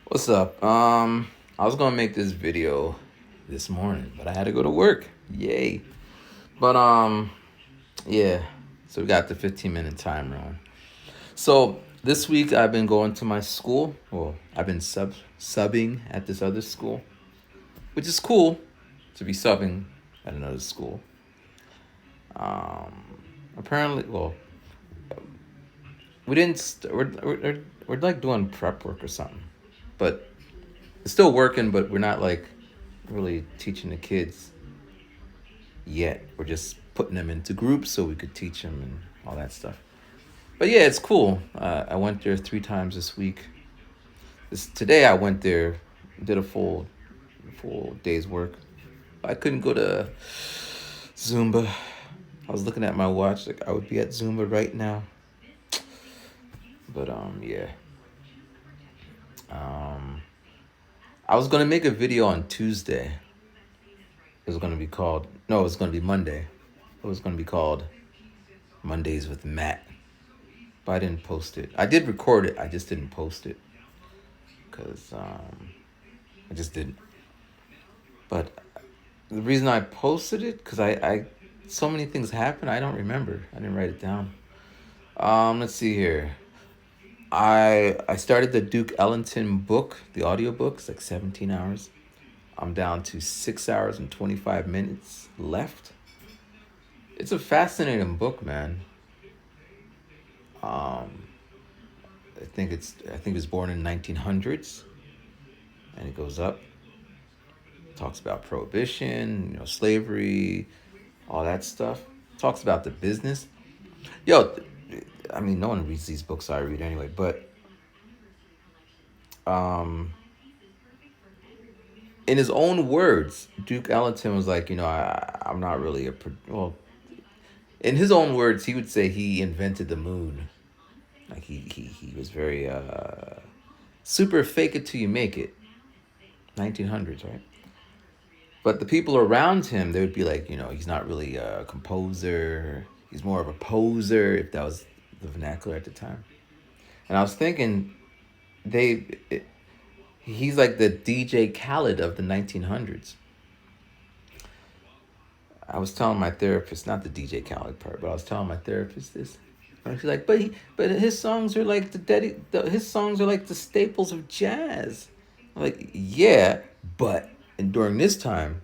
What's up? I was gonna make this video this morning, but I had to go to work. Yay! But yeah. So we got the 15-minute timer on. So this week I've been going to my school. Well, I've been subbing at this other school, which is cool to be subbing at another school. Apparently, well, we didn't. We're like doing prep work or something, but it's still working. But we're not like really teaching the kids yet. We're just putting them into groups so we could teach them and all that stuff. But yeah, it's cool. I went there 3 times this week. Today I went there, did a full day's work. I couldn't go to Zumba. I was looking at my watch, like I would be at Zumba right now. But yeah. Um, I was gonna make a video on Tuesday. It was gonna be called no, it was gonna be Monday. It was gonna be called Mondays with Matt. But I didn't post it. I did record it. I just didn't post it because I just didn't. But the reason I posted it because I so many things happened. I don't remember. I didn't write it down. Let's see here. I started the Duke Ellington book, the audiobook. It's like 17 hours. I'm down to 6 hours and 25 minutes left. It's a fascinating book, man. Um, I think it was born in 1900s, and it goes up. Talks about prohibition, slavery, all that stuff. Talks about the business. Yo, I mean, no one reads these books I read anyway. But um, in his own words, Duke Ellington was like, I'm not really well. In his own words, he would say he invented the moon. Like he was very super fake it till you make it. 1900s, right? But the people around him, they would be like, he's not really a composer. He's more of a poser, if that was the vernacular at the time. And I was thinking, they, it, he's like the DJ Khaled of the 1900s. I was telling my therapist, not the DJ Khaled part, but I was telling my therapist this. And she's like, but his songs are like his songs are like the staples of jazz. I'm like, yeah, but and during this time,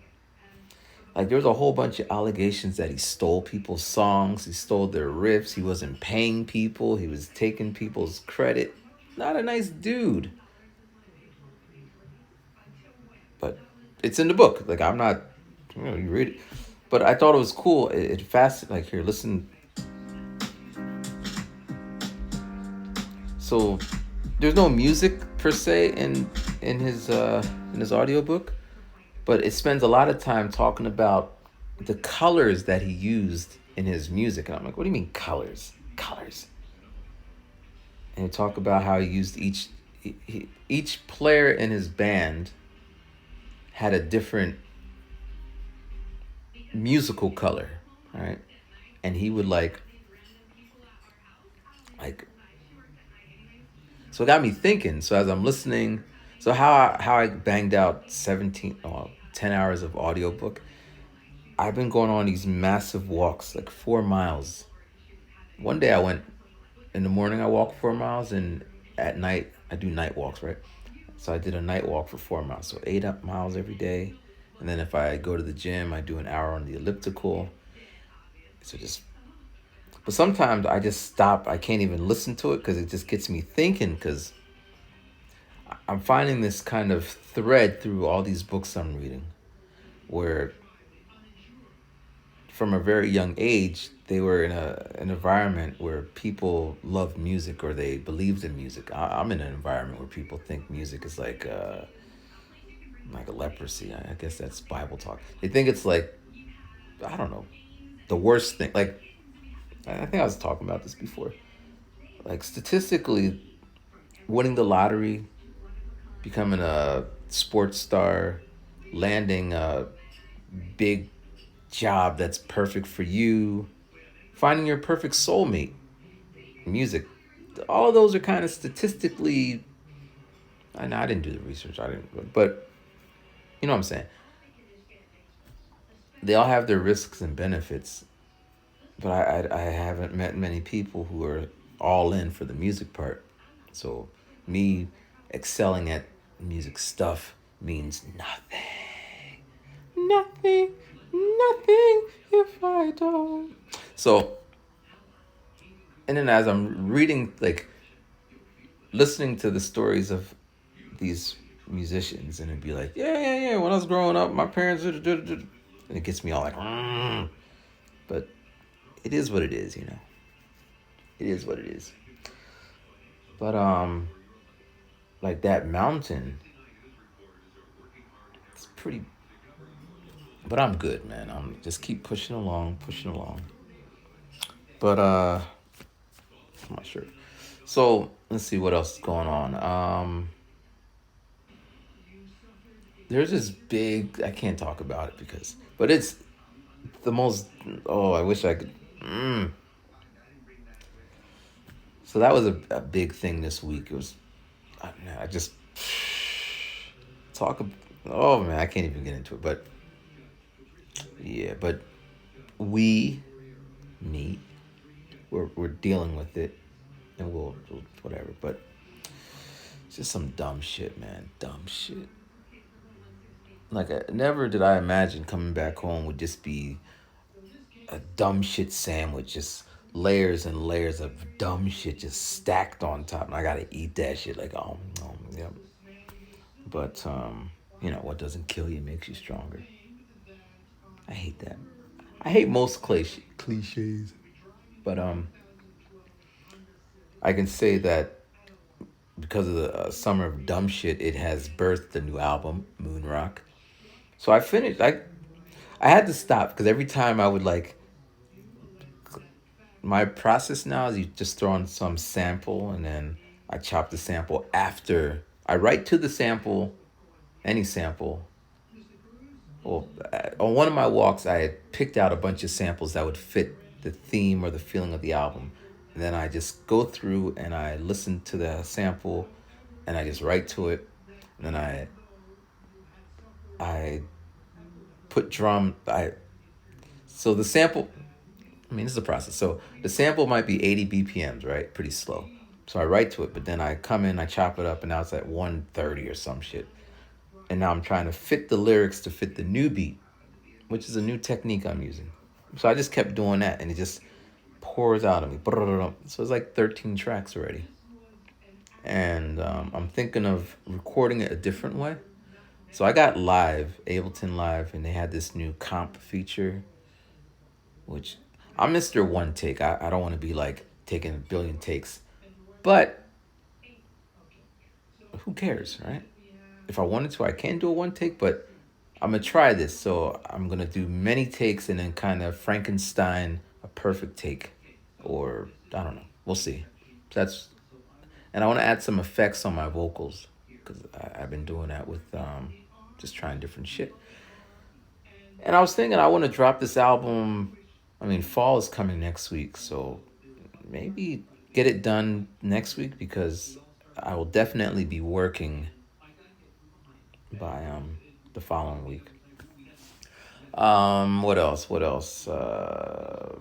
like there was a whole bunch of allegations that he stole people's songs, he stole their riffs, he wasn't paying people, he was taking people's credit. Not a nice dude. But it's in the book. Like I'm not, you read it. But I thought it was cool. It fast like here, listen. So there's no music per se in his audiobook, but it spends a lot of time talking about the colors that he used in his music. And I'm like, what do you mean colors? Colors. And he talk about how he used each player in his band had a different musical color, right? And he would like so it got me thinking. So as I'm listening, so how I banged out 10 hours of audiobook. I've been going on these massive walks, like 4 miles. One day I went in the morning, I walk 4 miles, and at night I do night walks, right? So I did a night walk for 4 miles, so 8 miles every day. And then if I go to the gym, I do an hour on the elliptical. So but sometimes I just stop. I can't even listen to it because it just gets me thinking. Because I'm finding this kind of thread through all these books I'm reading, where from a very young age, they were in an environment where people loved music or they believed in music. I'm in an environment where people think music is like a leprosy. I guess that's Bible talk. They think it's like, I don't know, the worst thing. Like, I think I was talking about this before. Like, statistically, winning the lottery, becoming a sports star, landing a big job that's perfect for you, finding your perfect soulmate, music, all of those are kind of statistically I didn't do the research. I didn't, but you know what I'm saying. They all have their risks and benefits, but I haven't met many people who are all in for the music part. So me excelling at music stuff means nothing. Nothing, nothing if I don't. So, and then as I'm reading, like, listening to the stories of these musicians, and it'd be like, yeah, yeah, yeah. When I was growing up, my parents, and it gets me all like, but it is what it is, you know. It is what it is. But like that mountain, it's pretty. But I'm good, man. I'm just keep pushing along, pushing along. But I'm not sure. So let's see what else is going on. There's this big. I can't talk about it because, but it's the most. Oh, I wish I could. Mm. So that was a big thing this week. It was. I just talk. Oh man, I can't even get into it. But yeah, but we, me, we're dealing with it, and we'll whatever. But it's just some dumb shit, man. Dumb shit. Like never did I imagine coming back home would just be a dumb shit sandwich, just layers and layers of dumb shit just stacked on top, and I gotta eat that shit like yeah. But you know what doesn't kill you makes you stronger. I hate that. I hate most cliches, but I can say that because of the summer of dumb shit, it has birthed a new album, Moon Rock. So I finished. I had to stop because every time I would like my process now is you just throw in some sample and then I chop the sample after I write to the sample, any sample. Well, on one of my walks, I had picked out a bunch of samples that would fit the theme or the feeling of the album. And then I just go through and I listen to the sample and I just write to it. And then I put drum. So the sample. I mean, this is a process. So the sample might be 80 BPMs, right? Pretty slow. So I write to it, but then I come in, I chop it up, and now it's at 130 or some shit. And now I'm trying to fit the lyrics to fit the new beat, which is a new technique I'm using. So I just kept doing that, and it just pours out of me. So it's like 13 tracks already. And I'm thinking of recording it a different way. So I got Live, Ableton Live, and they had this new comp feature, which I'm Mr. One Take. I don't want to be like taking a billion takes. But who cares, right? If I wanted to, I can do a one take, but I'm going to try this. So I'm going to do many takes and then kind of Frankenstein a perfect take. Or, I don't know. We'll see. That's, and I want to add some effects on my vocals because I've been doing that with just trying different shit. And I was thinking I want to drop this album. I mean, fall is coming next week, so maybe get it done next week because I will definitely be working by the following week. What else? What else? I'll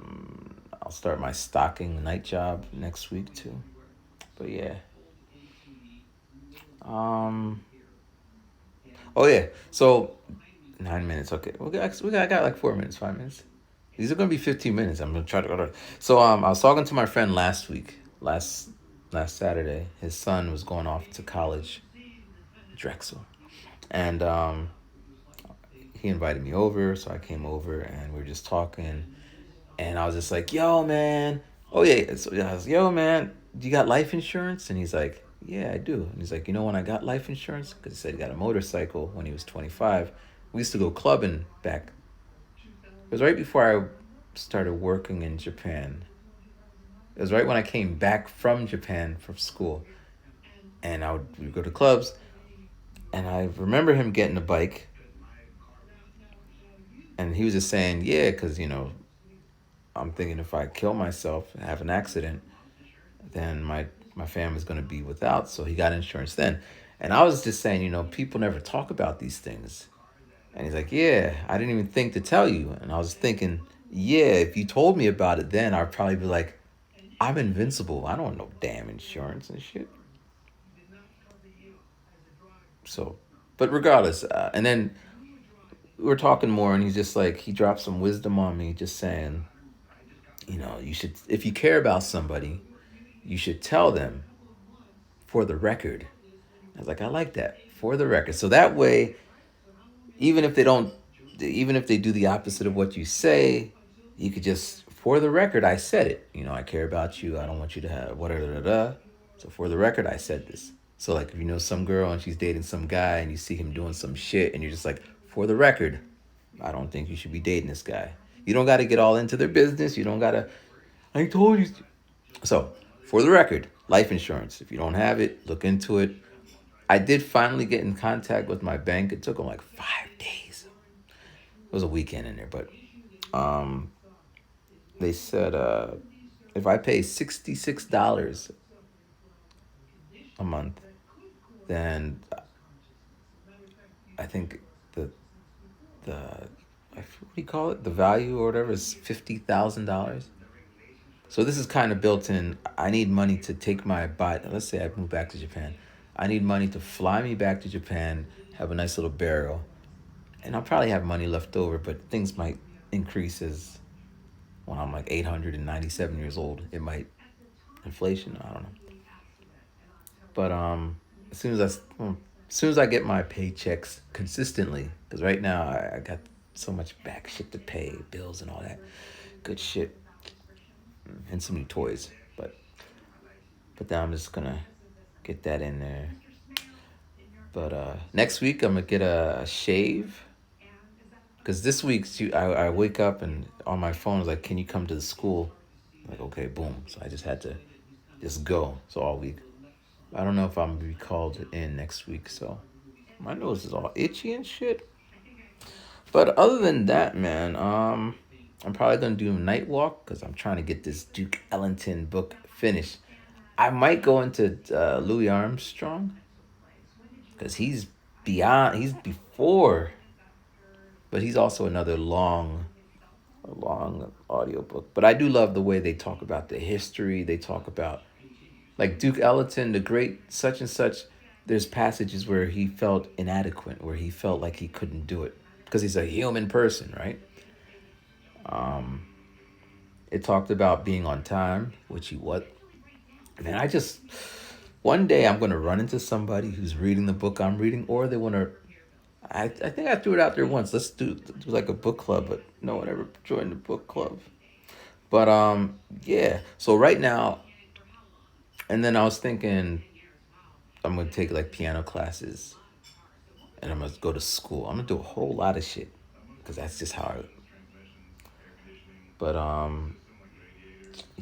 start my stocking night job next week too. But yeah. Um. Oh yeah. So 9 minutes. Okay. I got like 4 minutes, 5 minutes. These are gonna be 15 minutes. I'm gonna try to go to. So I was talking to my friend last week, last Saturday. His son was going off to college, Drexel, and he invited me over. So I came over and we were just talking, and I was just like, "Yo, man, oh yeah." So I was, "Yo, man, do you got life insurance?" And he's like, "Yeah, I do." And he's like, "You know when I got life insurance? Because he said he got a motorcycle when he was 25. We used to go clubbing back. It was right before I started working in Japan. It was right when I came back from Japan from school, and we would go to clubs. And I remember him getting a bike, and he was just saying, "Yeah, because I'm thinking if I kill myself, have an accident, then my family's gonna be without." So he got insurance then, And I was just saying, people never talk about these things. And he's like, yeah, I didn't even think to tell you. And I was thinking, yeah, if you told me about it then, I'd probably be like, I'm invincible. I don't know damn insurance and shit. So, but regardless, and then we were talking more, and he's just like, he dropped some wisdom on me, just saying, you should, if you care about somebody, you should tell them for the record. I was like, I like that, for the record. So that way, even if they don't, even if they do the opposite of what you say, you could just, for the record, I said it. I care about you. I don't want you to have whatever. So for the record, I said this. So like, if you know some girl and she's dating some guy and you see him doing some shit and you're just like, for the record, I don't think you should be dating this guy. You don't got to get all into their business. You don't got to, I told you. So for the record, life insurance. If you don't have it, look into it. I did finally get in contact with my bank. It took them like 5 days. It was a weekend in there, but um, they said if I pay $66 a month, then I think the what do you call it? The value or whatever is $50,000. So this is kind of built in. I need money to take my body. Let's say I move back to Japan. I need money to fly me back to Japan, have a nice little burial, and I'll probably have money left over. But things might increase as when I'm like 897 years old. It might inflation. I don't know. But as soon as I get my paychecks consistently, because right now I got so much back shit to pay, bills and all that good shit, and some new toys. But then I'm just gonna get that in there. But next week I'm gonna get a shave. Because this week I wake up and on my phone is like, can you come to the school? I'm like, okay, boom. So I just had to just go. So all week. I don't know if I'm gonna be called in next week. So my nose is all itchy and shit. But other than that, man, I'm probably gonna do a night walk because I'm trying to get this Duke Ellington book finished. I might go into Louis Armstrong because he's before, but he's also another a long audiobook. But I do love the way they talk about the history. They talk about like Duke Ellington, the great such and such. There's passages where he felt inadequate, where he felt like he couldn't do it because he's a human person, right? It talked about being on time, which he was. Man, one day I'm gonna run into somebody who's reading the book I'm reading, or they want to. I think I threw it out there once. Let's do like a book club, but no one ever joined the book club. But yeah. So right now, and then I was thinking I'm gonna take like piano classes, and I'm gonna go to school. I'm gonna do a whole lot of shit, because that's just how I. But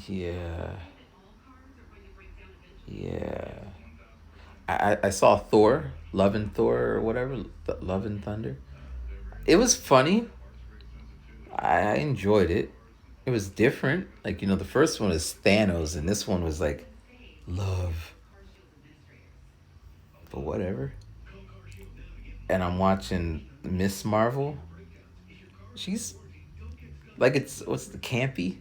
yeah, yeah. I saw Thor, Love and Thor or whatever, Love and Thunder. It was funny. I enjoyed it. It was different. Like, the first one is Thanos, and this one was like love, but whatever. And I'm watching Miss Marvel. She's like, it's what's the campy?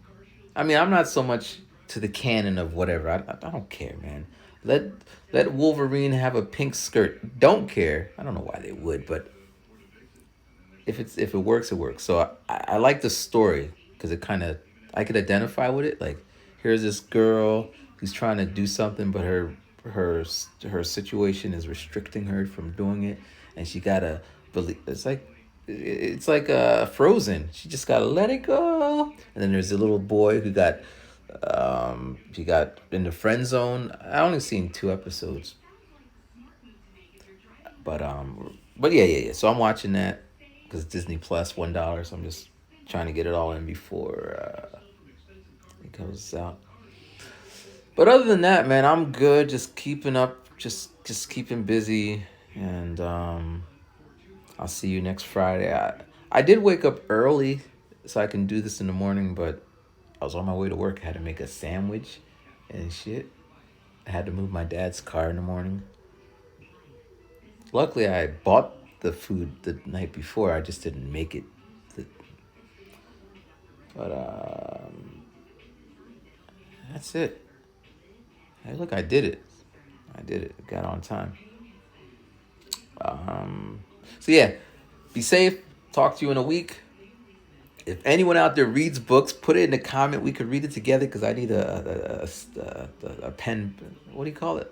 I mean, I'm not so much to the canon of whatever. I don't care, man. Let let Wolverine have a pink skirt. Don't care. I don't know why they would, but if it works, it works. So I like the story because it kind of, I could identify with it. Like, here's this girl who's trying to do something, but her situation is restricting her from doing it, and she gotta believe. It's like Frozen. She just gotta let it go. And then there's a little boy who got he got in the friend zone. I only seen 2 episodes, but yeah. So I'm watching that because Disney Plus $1. So I'm just trying to get it all in before it goes out. But other than that, man, I'm good. Just keeping up, just keeping busy, and I'll see you next Friday. I did wake up early so I can do this in the morning, but I was on my way to work. I had to make a sandwich and shit. I had to move my dad's car in the morning. Luckily, I bought the food the night before. I just didn't make it. The- But that's it. Hey, look, I did it. I did it. Got on time. Um, so yeah, be safe. Talk to you in a week. If anyone out there reads books, put it in the comment. We could read it together because I need a pen. What do you call it?